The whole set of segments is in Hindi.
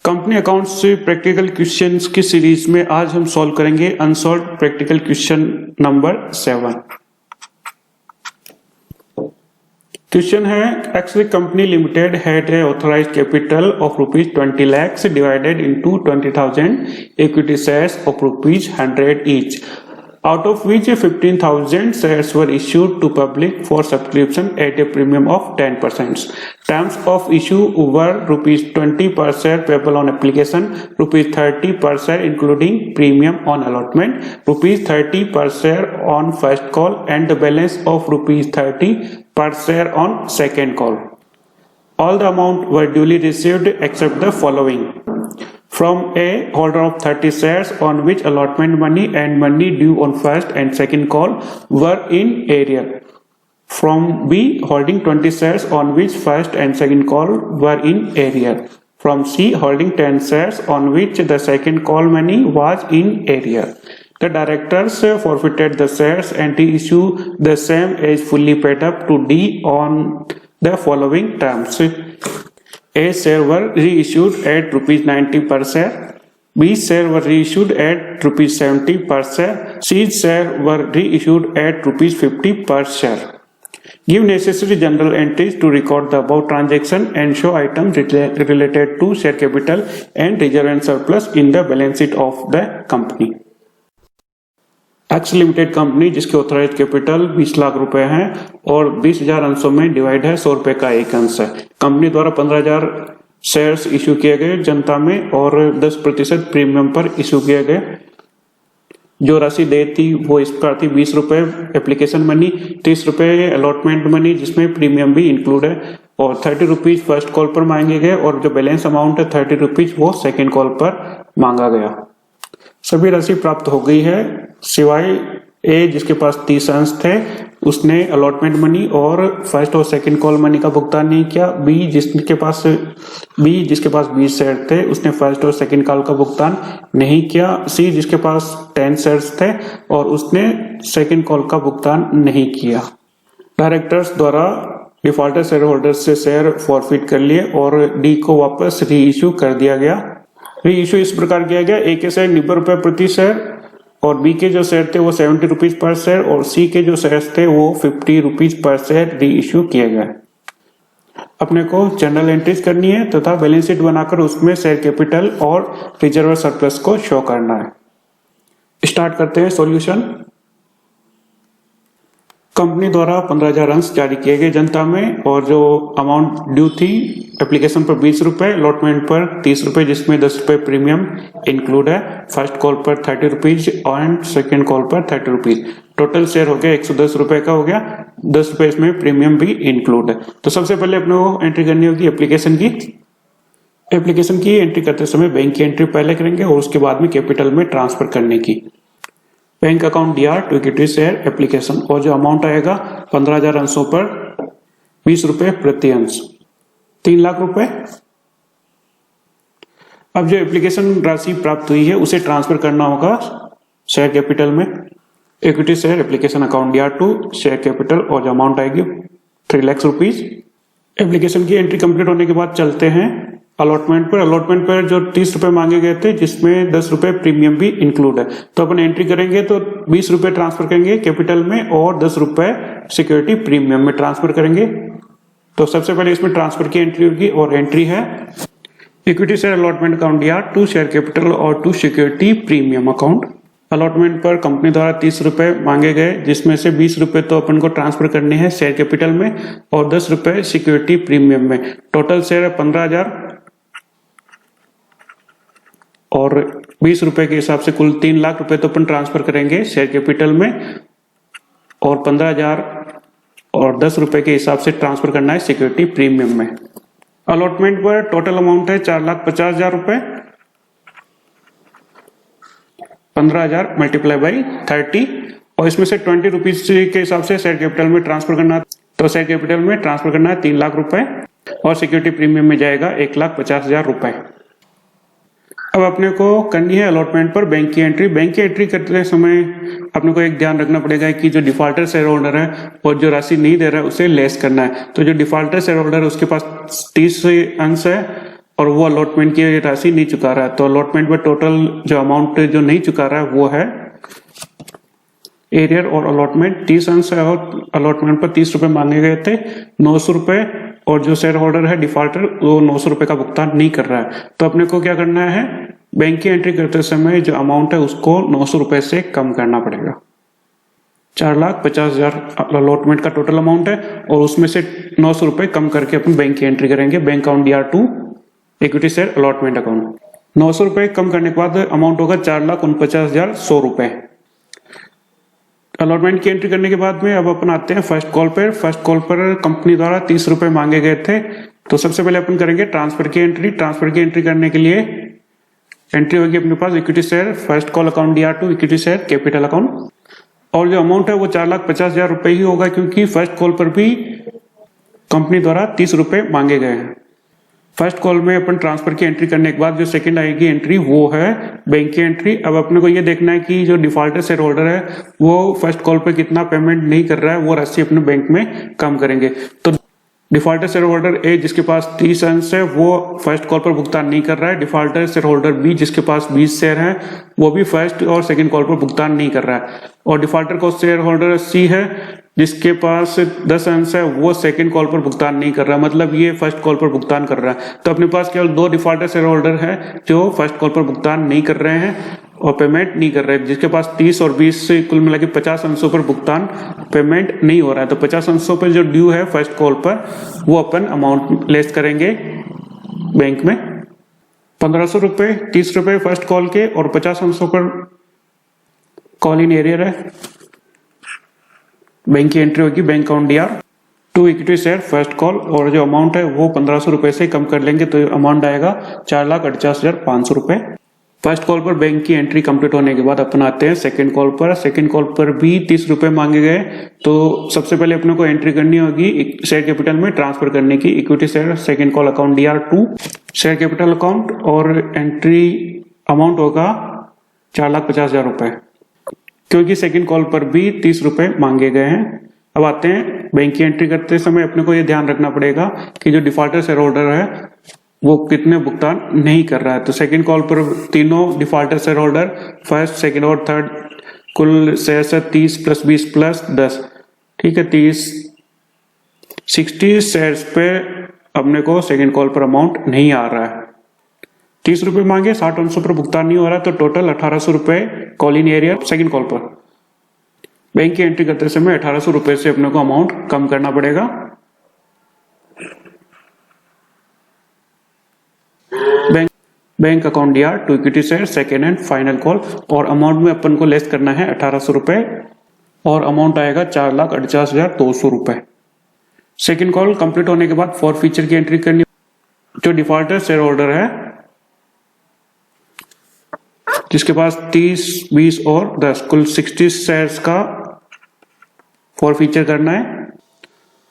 कंपनी अकाउंट्स से प्रैक्टिकल क्वेश्चंस की सीरीज में आज हम सॉल्व करेंगे unsolved practical question number 7। Question है X company limited had a authorised capital of ₹20 lakhs divided into 20,000 equity shares of ₹100 each, out of which 15,000 shares were issued to public for subscription at a premium of 10%. Terms of issue were ₹20 per share payable on application, ₹30 per share including premium on allotment, ₹30 per share on first call, and the balance of ₹30 per share on second call. All the amount were duly received except the following. From A, holder of 30 shares on which allotment money and money due on first and second call were in arrear. From B, holding 20 shares on which first and second call were in arrear. From C, holding 10 shares on which the second call money was in arrear. The directors forfeited the shares and reissued the same as fully paid up to D on the following terms. A share were reissued at ₹90 per share. B share were reissued at ₹70 per share. C share were reissued at ₹50 per share. Give necessary general entries to record the above transaction and show items related to share capital and reserve and surplus in the balance sheet of the company. X limited company जिसके ऑथराइज्ड कैपिटल 20 लाख रुपए है और 20,000 अंशों में डिवाइड है, 100 रुपए का एक अंश है। कंपनी द्वारा 15,000 शेयर्स इश्यू किए गए जनता में और 10% प्रीमियम पर इश्यू किए गए। जो राशि दे थी वो इस प्रकार थी 20 रुपए एप्लीकेशन मनी, 30 रुपए अलॉटमेंट मनी जिसमें प्रीमियम भी इंक्लूड है, और 30 रुपीज फर्स्ट कॉल पर मांगे गए, और जो बैलेंस अमाउंट है 30 रुपीज वो सेकेंड कॉल पर मांगा गया। सभी राशि प्राप्त हो गई है सिवाय ए जिसके पास 30 अंश थे, उसने अलॉटमेंट मनी और फर्स्ट और सेकंड कॉल मनी का भुगतान नहीं किया। बी जिसके पास 20 शेयर थे, उसने फर्स्ट और सेकंड कॉल का भुगतान नहीं किया। सी जिसके पास 10 शेयर्स थे और उसने सेकंड कॉल का भुगतान नहीं किया। डायरेक्टर्स द्वारा डिफॉल्टर शेयर होल्डर्स से शेयर फॉरफिट कर लिए और डी को वापस री इश्यू कर दिया गया। री इश्यू इस प्रकार किया गया, ए के शेयर 90 रुपए प्रति शेयर और बी के जो शेयर थे वो 70 रुपीज पर शेयर और सी के जो शेयर थे वो 50 रुपीज पर शेयर री इश्यू किए गए। अपने को जनरल एंट्रीज करनी है तथा बैलेंस शीट बनाकर उसमें शेयर कैपिटल और रिजर्व सरप्लस को शो करना है। स्टार्ट करते हैं सॉल्यूशन। कंपनी द्वारा 15,000 अंश जारी किए गए जनता में और जो अमाउंट ड्यू थी एप्लीकेशन पर 20 रुपए, अलॉटमेंट पर 30 रुपए जिसमें 10 रुपए प्रीमियम इंक्लूड है, फर्स्ट कॉल पर 30 रुपीज एंड सेकेंड कॉल पर 30 रुपीज, टोटल शेयर हो गया 110 रुपए का हो गया, 10 रुपए इसमें प्रीमियम भी इंक्लूड है। तो सबसे पहले अपने को एंट्री करनी होगी एप्लीकेशन की। एप्लीकेशन की एंट्री करते समय बैंक की एंट्री पहले करेंगे और उसके बाद में कैपिटल में ट्रांसफर करने की। Bank account DR to equity share application, और जो अमाउंट आएगा 15,000 अंशों पर 20 रुपए प्रति अंश, 3 लाख रुपए। अब जो एप्लीकेशन राशि प्राप्त हुई है उसे ट्रांसफर करना होगा शेयर कैपिटल में। Equity share application account DR to share capital और जो अमाउंट आएगी 3 लाख रुपीज। एप्लीकेशन की एंट्री कंप्लीट होने के बाद चलते हैं अलॉटमेंट पर। अलॉटमेंट पर जो 30 रुपए मांगे गए थे जिसमें 10 रुपए प्रीमियम भी इंक्लूड है, तो अपन एंट्री करेंगे तो 20 रुपए ट्रांसफर करेंगे कैपिटल में और 10 रुपए सिक्योरिटी प्रीमियम में ट्रांसफर करेंगे। तो सबसे पहले इसमें ट्रांसफर की एंट्री होगी और एंट्री है equity share allotment account DR to share capital और to security premium account. Allotment पर कंपनी द्वारा 30 रुपए मांगे गए जिसमें से 20 रुपए तो अपन को ट्रांसफर करने हैं शेयर कैपिटल में और 10 रुपए सिक्योरिटी प्रीमियम में। टोटल शेयर है 15,000 और 20 रुपए के हिसाब से कुल 3 लाख रुपए तो अपन ट्रांसफर करेंगे शेयर कैपिटल में और 15,000 और 10 रुपए के हिसाब से ट्रांसफर करना है सिक्योरिटी प्रीमियम में। अलॉटमेंट पर टोटल अमाउंट है 4,50,000 रुपए, 15,000 मल्टीप्लाई बाई 30 और इसमें से 20 रुपीज के हिसाब से शेयर कैपिटल में ट्रांसफर करना है। तो शेयर कैपिटल में ट्रांसफर करना है 3 लाख रुपए और सिक्योरिटी प्रीमियम में जाएगा 1,50,000 रुपए। अब अपने को करनी है अलॉटमेंट पर बैंक की एंट्री। बैंक की एंट्री करते समय अपने को एक ध्यान रखना पड़ेगा कि जो डिफॉल्टर शेयर होल्डर है और जो राशि नहीं दे रहा है उसे लेस करना है। तो जो डिफॉल्टर शेयर होल्डर है उसके पास 30 अंश है और वो अलॉटमेंट की राशि नहीं चुका रहा है, तो अलॉटमेंट में टोटल जो अमाउंट जो नहीं चुका रहा है वो है एरियर और अलॉटमेंट 30 अंश है और अलॉटमेंट पर 30 रुपए मांगे गए थे 900 रुपए, और जो शेयर होल्डर है डिफॉल्टर वो 900 रुपए का भुगतान नहीं कर रहा है। तो अपने को क्या करना है, बैंक की एंट्री करते समय जो अमाउंट है उसको 900 रुपए से कम करना पड़ेगा। 4,50,000 अलॉटमेंट का टोटल अमाउंट है और उसमें से 900 रुपए कम करके अपन बैंक की एंट्री करेंगे, bank account DR2 equity share allotment account. 900 रुपए कम करने के बाद अमाउंट होगा 4,49,100 रुपए। अलॉटमेंट की एंट्री करने के बाद में अब अपन आते हैं फर्स्ट कॉल पर। फर्स्ट कॉल पर कंपनी द्वारा 30 रुपए मांगे गए थे, तो सबसे पहले अपन करेंगे ट्रांसफर की एंट्री। ट्रांसफर की एंट्री करने के लिए एंट्री होगी अपने पास equity share first call account DR2 equity share capital account, और जो अमाउंट है वो 4,50,000 रुपए ही होगा, क्योंकि फर्स्ट कॉल पर भी कंपनी द्वारा 30 रुपए मांगे गए हैं। फर्स्ट कॉल में अपन ट्रांसफर की एंट्री करने के बाद जो सेकंड आएगी एंट्री वो है बैंक की एंट्री। अब अपने को ये देखना है कि जो डिफॉल्टर शेयर होल्डर है वो फर्स्ट कॉल पे कितना पेमेंट नहीं कर रहा है, वो राशि अपने बैंक में कम करेंगे। तो डिफॉल्टर शेयर होल्डर ए जिसके पास 30 अंश है वो फर्स्ट कॉल पर भुगतान नहीं कर रहा है। डिफॉल्टर शेयर होल्डर बी जिसके पास 20 शेयर है वो भी फर्स्ट और सेकंड कॉल पर भुगतान नहीं कर रहा है। और डिफॉल्टर को शेयर होल्डर सी है जिसके पास 10 अंश है वो सेकंड कॉल पर भुगतान नहीं कर रहा है, मतलब ये फर्स्ट कॉल पर भुगतान कर रहा है। तो अपने पास केवल 2 डिफॉल्टर शेयर होल्डर है जो फर्स्ट कॉल पर भुगतान नहीं कर रहे हैं और पेमेंट नहीं कर रहे हैं, जिसके पास 30 और 20 से कुल मिला के 50 अंशों पर भुगतान पेमेंट नहीं हो रहा है। तो 50 अंशों पर जो ड्यू है फर्स्ट कॉल पर वो अपन अमाउंट लेस करेंगे बैंक में। 1500 रुपए 30 रुपए फर्स्ट कॉल के और 50 अंशों पर कॉल इन एरियर है। बैंक की एंट्री होगी bank account DR2 equity share first call, और जो अमाउंट है वो 1500 रुपए से कम कर लेंगे तो अमाउंट आएगा 4,48,500 रुपए। फर्स्ट कॉल पर बैंक की एंट्री कंप्लीट होने के बाद अपन आते हैं सेकंड कॉल पर। सेकंड कॉल पर भी 30 रुपए मांगे गए, तो सबसे पहले अपने को एंट्री करनी होगी शेयर कैपिटल में ट्रांसफर करने की equity share second call account DR2 share capital account, और एंट्री अमाउंट होगा 4,50,000 रुपए, क्योंकि सेकंड कॉल पर भी 30 रुपए मांगे गए हैं। अब आते हैं बैंक की एंट्री करते समय अपने को यह ध्यान रखना पड़ेगा कि जो डिफॉल्टर शेयर होल्डर है वो कितने भुगतान नहीं कर रहा है। तो सेकंड कॉल पर तीनों defaulter share holder first second और थर्ड कुल शेयर है 30 + 20 + 10, ठीक है 60 शेयर्स पे अपने को सेकंड कॉल पर अमाउंट नहीं आ रहा है। 30 रुपए मांगे 60 अंशों पर भुगतान नहीं हो रहा, तो टोटल 1800 रुपए call in area second call पर। बैंक की एंट्री करते समय 1800 रुपए से अपने को अमाउंट कम करना पड़ेगा। Bank account DR2 equity share second and final call, और अमाउंट में अपन को लेस करना है 1800 रुपए और अमाउंट आएगा 4,48,200 रुपए। सेकेंड कॉल कंप्लीट होने के बाद फॉर फीचर की एंट्री करनी। जो डिफॉल्टर शेयर होल्डर है जिसके पास 30, 20 और 10 कुल 60 शेयर्स का फॉर फीचर करना है।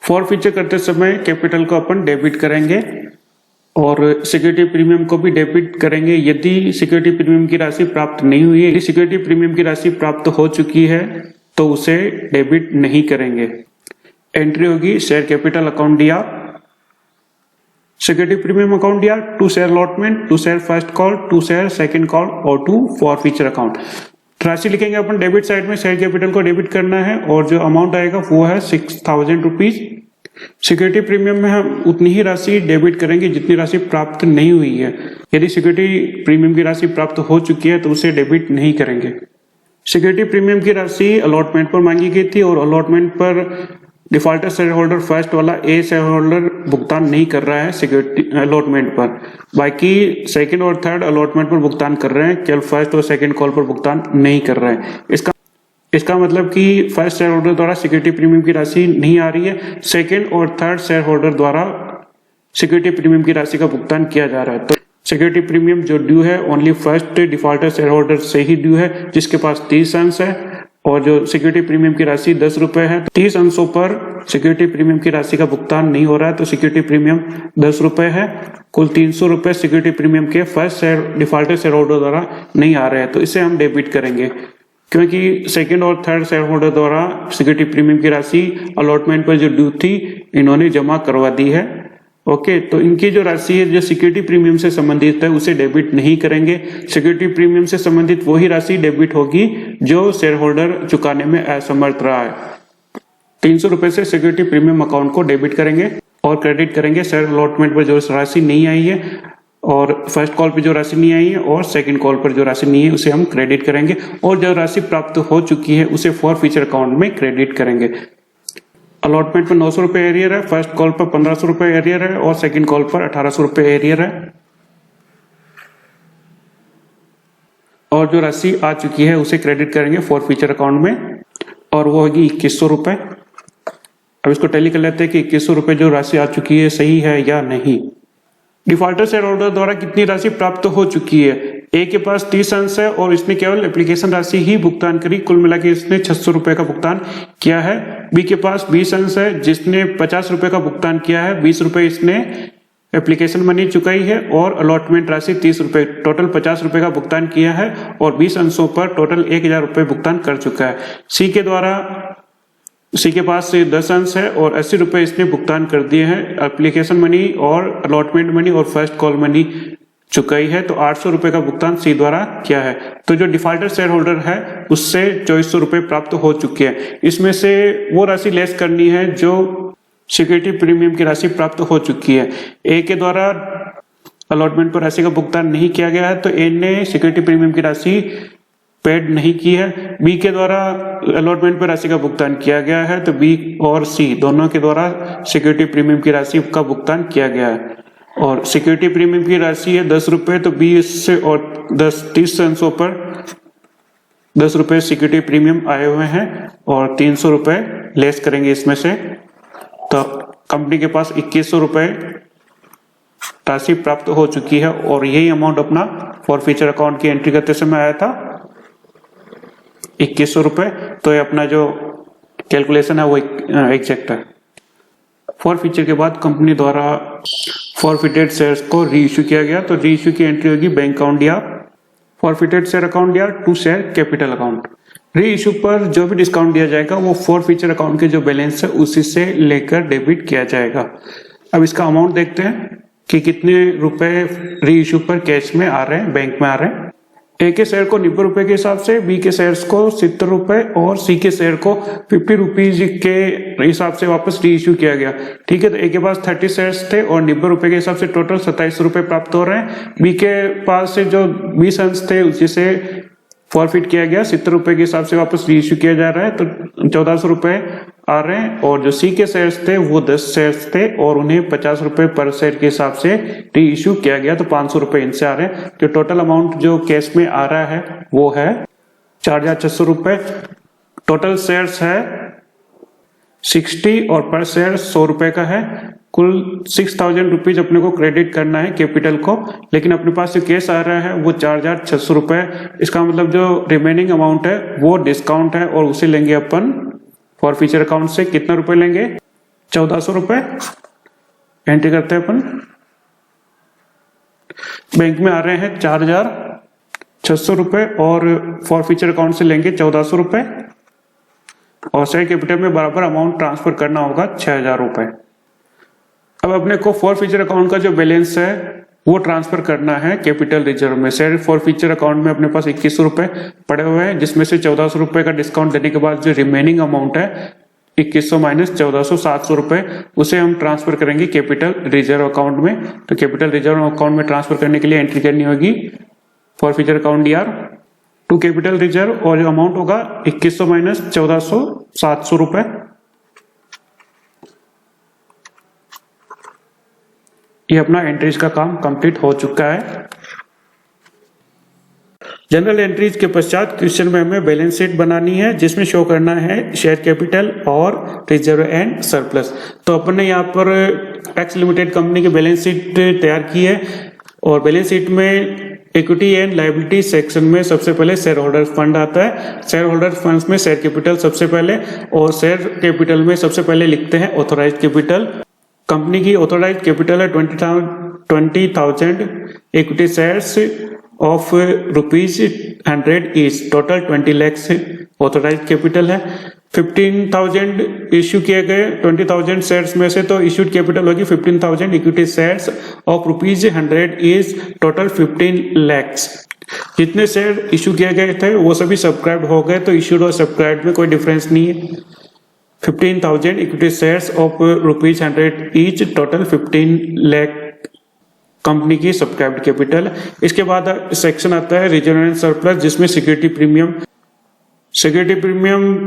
फॉर फीचर करते समय कैपिटल को अपन डेबिट करेंगे और सिक्योरिटी प्रीमियम को भी डेबिट करेंगे यदि सिक्योरिटी प्रीमियम की राशि प्राप्त नहीं हुई है। यदि सिक्योरिटी प्रीमियम की राशि प्राप्त हो चुकी है तो उसे डेबिट नहीं करेंगे। एंट्री होगी share capital account DR, security premium account DR, 2 share allotment, 2 share first call, 2 share second call और 2 फॉर फीचर अकाउंट। राशि लिखेंगे अपन डेबिट साइड में, शेयर कैपिटल को डेबिट करना है और जो अमाउंट आएगा वो है 6,000 रुपीज। सिक्योरिटी प्रीमियम में हम उतनी ही राशि डेबिट करेंगे जितनी राशि प्राप्त नहीं हुई है। यदि सिक्योरिटी प्रीमियम की राशि प्राप्त हो चुकी है तो उसे डेबिट नहीं करेंगे। सिक्योरिटी प्रीमियम की राशि अलॉटमेंट पर मांगी गई थी और अलॉटमेंट पर डिफॉल्टर शेयर होल्डर फर्स्ट वाला ए शेयर होल्डर भुगतान नहीं कर रहा है सिक्योरिटी अलॉटमेंट पर, बाकी सेकंड और थर्ड अलॉटमेंट पर भुगतान कर रहे हैं, केवल फर्स्ट और सेकंड कॉल पर भुगतान नहीं कर रहे हैं। इसका मतलब कि फर्स्ट शेयर होल्डर द्वारा सिक्योरिटी प्रीमियम की राशि नहीं आ रही है, सेकंड और थर्ड शेयर होल्डर द्वारा सिक्योरिटी प्रीमियम की राशि का भुगतान किया जा रहा है। तो सिक्योरिटी प्रीमियम जो ड्यू है only first defaulter share holder से ही ड्यू है जिसके पास 30 अंश है, और जो सिक्योरिटी प्रीमियम की राशि 10 रुपए है। 30 अंशों पर सिक्योरिटी प्रीमियम की राशि का भुगतान नहीं हो रहा है तो सिक्योरिटी प्रीमियम 10 रुपए है। कुल 300 रुपए सिक्योरिटी प्रीमियम के first share defaulter share holder द्वारा नहीं आ रहे हैं, तो इसे हम डेबिट करेंगे क्योंकि सेकंड और थर्ड शेयर होल्डर द्वारा सिक्योरिटी प्रीमियम की राशि अलॉटमेंट पर जो ड्यू थी इन्होंने जमा करवा दी है ओके, तो इनकी जो राशि है जो सिक्योरिटी प्रीमियम से संबंधित है उसे डेबिट नहीं करेंगे। सिक्योरिटी प्रीमियम से संबंधित वही राशि डेबिट होगी जो शेयर होल्डर चुकाने में असमर्थ रहा है। 300 रुपए से सिक्योरिटी प्रीमियम अकाउंट को डेबिट करेंगे और क्रेडिट करेंगे शेयर अलॉटमेंट पर जो राशि नहीं आई है, और फर्स्ट कॉल पर जो राशि नहीं आई है और सेकंड कॉल पर जो राशि नहीं है उसे हम क्रेडिट करेंगे, और जो राशि प्राप्त हो चुकी है उसे फॉरफीचर अकाउंट में क्रेडिट करेंगे। अलॉटमेंट पर 900 रुपए एरियर है, फर्स्ट कॉल पर 1500 रुपए एरियर है और सेकंड कॉल पर 1800 रुपए एरियर है, और जो राशि आ चुकी है उसे क्रेडिट करेंगे फॉरफीचर अकाउंट में, और वो होगी 2100 रुपए। अब इसको टैली कर लेते हैं कि 2100 रुपए जो राशि आ चुकी है सही है या नहीं। डिफॉल्टर शेयर होल्डर द्वारा कितनी राशि प्राप्त हो चुकी है? ए के पास 30 अंश है और इसने केवल एप्लीकेशन राशि ही भुगतान करी, कुल मिला के इसने 600 रुपए का भुगतान किया है। बी के पास 20 अंश है जिसने 50 रुपए का भुगतान किया है, 20 रुपए इसने एप्लीकेशन मनी चुकाई है और अलॉटमेंट राशि 30 रुपए, टोटल 50 रुपए का भुगतान किया है और 20 अंशों पर टोटल 1000 रुपए भुगतान कर चुका है। सी के पास 10 अंश है और 80 रुपए इसने भुगतान कर दिए हैं, एप्लीकेशन मनी और अलॉटमेंट मनी और फर्स्ट कॉल मनी चुकाई है, तो 800 रुपए का भुगतान सी द्वारा किया है। तो जो डिफॉल्टर शेयर होल्डर है उससे 2400 रुपए प्राप्त हो चुके हैं। इसमें से वो राशि लेस करनी है जो सिक्योरिटी प्रीमियम की राशि प्राप्त हो चुकी है। ए के द्वारा अलॉटमेंट पर राशि का भुगतान नहीं किया गया है तो ए ने सिक्योरिटी प्रीमियम की राशि पेड नहीं की है। बी के द्वारा अलॉटमेंट पर राशि का भुगतान किया गया है तो बी और सी दोनों के द्वारा सिक्योरिटी प्रीमियम की राशि का भुगतान किया गया है, और सिक्योरिटी प्रीमियम की राशि है 10 रुपए, तो 20 से और 30 अंशों पर 10 रुपए सिक्योरिटी प्रीमियम आए हुए हैं और 300 रुपए लेस करेंगे इसमें से, तो कंपनी के पास 2100 रुपए राशि प्राप्त हो चुकी है, और यही अमाउंट अपना फॉरफीचर अकाउंट की एंट्री करते समय आया था 2100 रुपए। तो ये अपना जो कैलकुलेशन है वो एग्जैक्ट है। फॉरफीचर के बाद कंपनी द्वारा फॉरफिटेड शेयर्स को री इश्यू किया गया, तो री इश्यू की एंट्री होगी बैंक अकाउंट या फॉरफिटेड शेयर अकाउंट या टू शेयर कैपिटल अकाउंट। री इश्यू पर जो भी डिस्काउंट दिया जाएगा वो फॉरफीचर अकाउंट के जो बैलेंस है उसी से लेकर डेबिट किया जाएगा। अब इसका अमाउंट देखते हैं कि कितने रुपए री इश्यू पर कैश में आ रहे हैं, बैंक में आ रहे हैं। ए के शेयर को 90 रुपए के हिसाब से, बी के शेयर्स को 70 रुपए और सी के शेयर को 50 रुपीज के हिसाब से वापस री इश्यू किया गया। ठीक है, तो ए के पास 30 शेयर्स थे और 90 रुपए के हिसाब से टोटल 27 रुपए प्राप्त हो रहे हैं। बी के पास से जो 20 अंश थे जिसे फॉरफिट किया गया 70 रुपए के हिसाब से वापस री इश्यू किया जा रहा है, तो 1400 रुपए आ रहे हैं, और जो सी के शेयर्स थे वो 10 शेयर्स थे और उन्हें 50 रुपए पर शेयर के हिसाब से री इश्यू किया गया, तो 500 रुपए इनसे आ रहे हैं। जो टोटल अमाउंट जो कैश में आ रहा है वो है 4600 रुपए। टोटल शेयर्स है 60 और पर शेयर 100 रुपए का है। कुल 6000 रुपीज अपने को क्रेडिट करना है कैपिटल को, लेकिन अपने पास जो कैश आ रहा है वो 4600 रुपए। इसका मतलब जो रिमेनिंग अमाउंट है वो डिस्काउंट है और उसे लेंगे अपन फॉरफीचर अकाउंट से। कितना रुपए लेंगे? 1400 रुपए एंट्री करते हैं अपन। बैंक में आ रहे हैं 4600 रुपए और फॉरफीचर अकाउंट से लेंगे 1400 रुपए, और शेयर कैपिटल में बराबर अमाउंट ट्रांसफर करना होगा 6000 रुपए। अब अपने को फॉरफीचर अकाउंट का जो बैलेंस है वो ट्रांसफर करना है कैपिटल रिजर्व में। शेयर फॉरफीचर अकाउंट में अपने पास 2100 रुपए पड़े हुए हैं, जिसमें से 1400 रुपए का डिस्काउंट देने के बाद जो रिमेनिंग अमाउंट है 2100 माइनस 1400 700 रुपए, उसे हम ट्रांसफर करेंगे कैपिटल रिजर्व अकाउंट में। तो कैपिटल रिजर्व अकाउंट में ट्रांसफर करने के लिए एंट्री करनी होगी फॉरफीचर अकाउंट यार टू कैपिटल रिजर्व, और जो अमाउंट होगा 2100 माइनस 1400 700 रुपए। ये अपना एंट्रीज का काम कंप्लीट हो चुका है। जनरल एंट्रीज के पश्चात क्वेश्चन में हमें बैलेंस शीट बनानी है जिसमें शो करना है शेयर कैपिटल और रिजर्व एंड सरप्लस। तो अपन ने यहाँ पर एक्स लिमिटेड कंपनी की बैलेंस शीट तैयार की है, और बैलेंस शीट में इक्विटी एंड लायबिलिटी सेक्शन में सबसे पहले शेयर होल्डर फंड आता है। शेयर होल्डर फंड्स में शेयर कैपिटल सबसे पहले, और शेयर कैपिटल में सबसे पहले लिखते हैं ऑथोराइज्ड कैपिटल। कंपनी की ऑथोराइज्ड कैपिटल है 20,000 equity shares of ₹100 each, total 20 lakh authorised capital है। 15,000 इश्यू किए गए 20,000 शेयर्स में से, तो इश्यूड कैपिटल होगी 15,000 equity shares of ₹100 is total 15 lakhs। जितने शेयर इश्यू किए गए थे वो सभी सब्सक्राइब हो गए, तो इश्यूड और सब्सक्राइब में कोई डिफरेंस नहीं है। 15,000 equity shares of ₹100 each, total 15 lakh company की सब्सक्राइब्ड कैपिटल। इसके बाद सेक्शन आता है रिजर्व एंड सरप्लस, जिसमें सिक्योरिटी प्रीमियम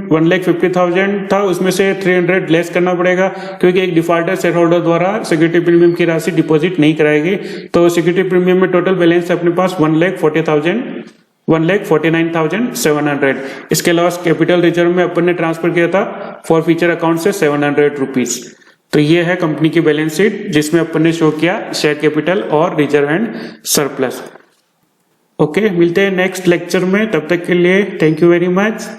1,50,000 था, उसमें से 300 लेस करना पड़ेगा क्योंकि एक डिफॉल्टर शेयर होल्डर द्वारा सिक्योरिटी प्रीमियम की राशि डिपॉजिट नहीं कराएगी। तो सिक्योरिटी प्रीमियम में टोटल बैलेंस है अपने पास 1,49,700। इसके अलावा कैपिटल रिजर्व में अपन ने ट्रांसफर किया था फॉर फ्यूचर अकाउंट से ₹700। तो ये है कंपनी की बैलेंस शीट जिसमें अपन ने शो किया शेयर कैपिटल और रिजर्व एंड सरप्लस। ओके, मिलते हैं नेक्स्ट लेक्चर में, तब तक के लिए थैंक यू वेरी मच।